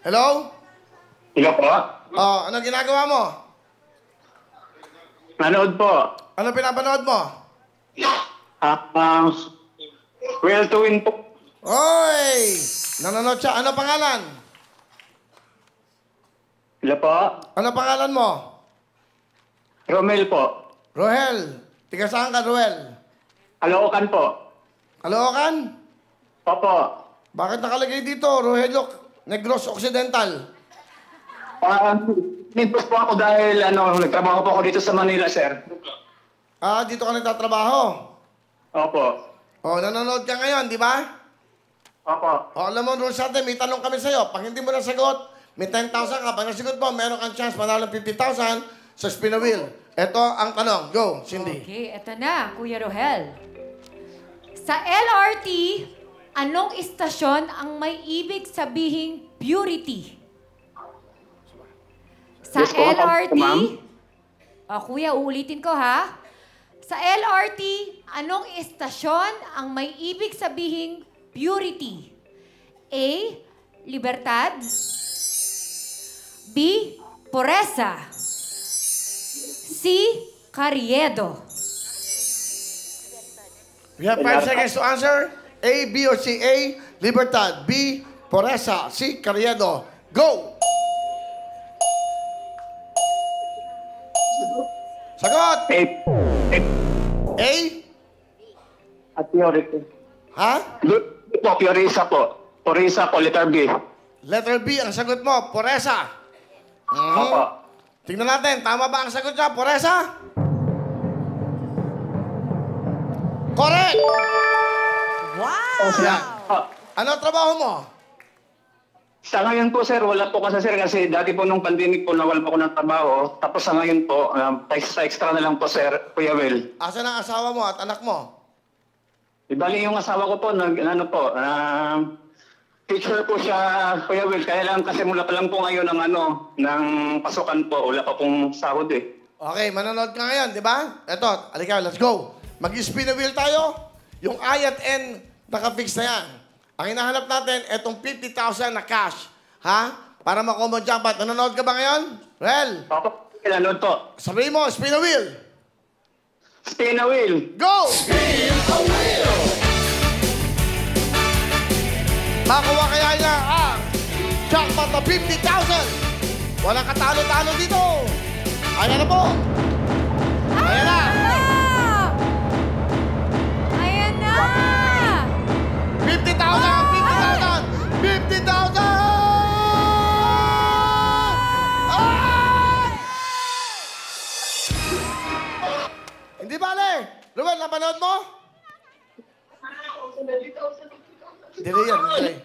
Hello? Hello po? Oh, ano ginagawa mo? Nanood po. Ano pinapanood mo? Will to win po. Oy! Nanonood siya. Ano pangalan? Hello po? Ano pangalan mo? Romel po. Rohel. Tiga saan ka, Rohel? Caloocan po. Caloocan? Opo. Bakit nakalagay dito, Rogelio Negros Occidental? Nipos po ako dahil nagtrabaho po ako dito sa Manila, sir. Ah, dito ka nagtatrabaho? Opo. Oh, nanonood ka ngayon, di ba? Opo. Oh, alam mo, Rosate, may tanong kami sa'yo. Pag hindi mo nasagot, may 10,000 ka. Pag nasagot mo, meron kang chance manalo ng 50,000 sa spin a wheel. Ito ang tanong. Go, Cindy. Okay, eto na, Kuya Rohel. Sa LRT, anong istasyon ang may ibig sabihing purity? Sa Yes po, LRT, ma'am. Kuya, uulitin ko ha. Sa LRT, anong istasyon ang may ibig sabihing purity? A. Libertad. B. Pureza. C. Carriedo. We have 5 seconds to answer. A, B, or C. A, Libertad. B, Poresa. C, Carriedo. Go! Sagot! A? At Purity. Ha? Po, Purisa po. Purisa po, letter B. Letter B ang sagot mo, Poresa. Opo. Tingnan natin, tama ba ang sagot niya, Poresa? Correct! Wow! Ano ang trabaho mo? Sa ngayon po, sir, wala po kasi dati po nung pandemic po, nawala po ako ng trabaho. Tapos sa ngayon po, extra na lang po, sir, Kuya Will. Asan ang asawa mo at anak mo? Ibali yung asawa ko po, teacher po siya, Kuya Will. Kaya lang kasi mula pa lang po ngayon ng pasukan po. Wala pa pong sahod eh. Okay, manonood ka ngayon, di ba? Eto, alika, let's go. Mag-spin a wheel tayo. Yung I at N, naka-fix na yan. Ang hinahanap natin, etong 50,000 na cash. Ha? Para makombo jackpot. Nanonood ka ba ngayon? Well, Opo, nanood po. sabihin mo, spin a wheel. Spin a wheel. Go! Spin a wheel! Makuha kaya niya ang jackpot na 50,000. Walang katalo-talo dito. Ayan na po. Ayan na. Ayan na! 50,000! 50,000! 50,000! Ah! Hindi bale. Ruben, napanood mo? Delay yan, delay.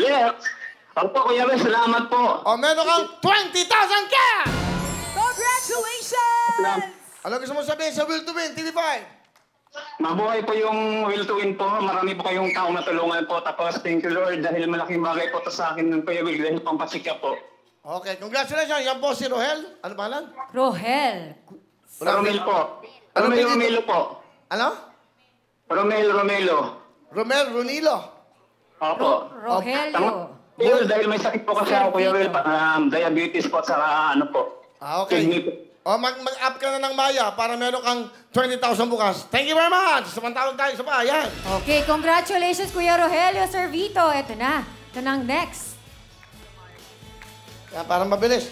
Yes. Opo, Kuya Will, salamat po. O, meron kang 20,000 ka! Congratulations! Ano gusto mo sabihin sa Will to Win, TV5? Mabuhay po yung Will to Win po. Marami po kayong taong natulungan po. Tapos, thank you, Lord, dahil malaking bagay po to sa akin ng Kuya Will dahil pampasikap po. Okay, congratulations. Yan po si Rohel. Ano pangalan? Rohel. Romel po. Ano Romel pinili- Romelo po. Ano? Romelo. Romel Runilo. Opo. Rogelio. Will, dahil may sakit po kasi ako, Kuya Will, diabetes po, saka po. Ah, okay. Kidney po. O, mag-up ka na ng Maya para meron kang 20,000 bukas. Thank you very much. Samantawag tayo sa bayan. Okay, congratulations, Kuya Rogelio Servito. Ito na. Ito na ang next. Kaya para mabilis.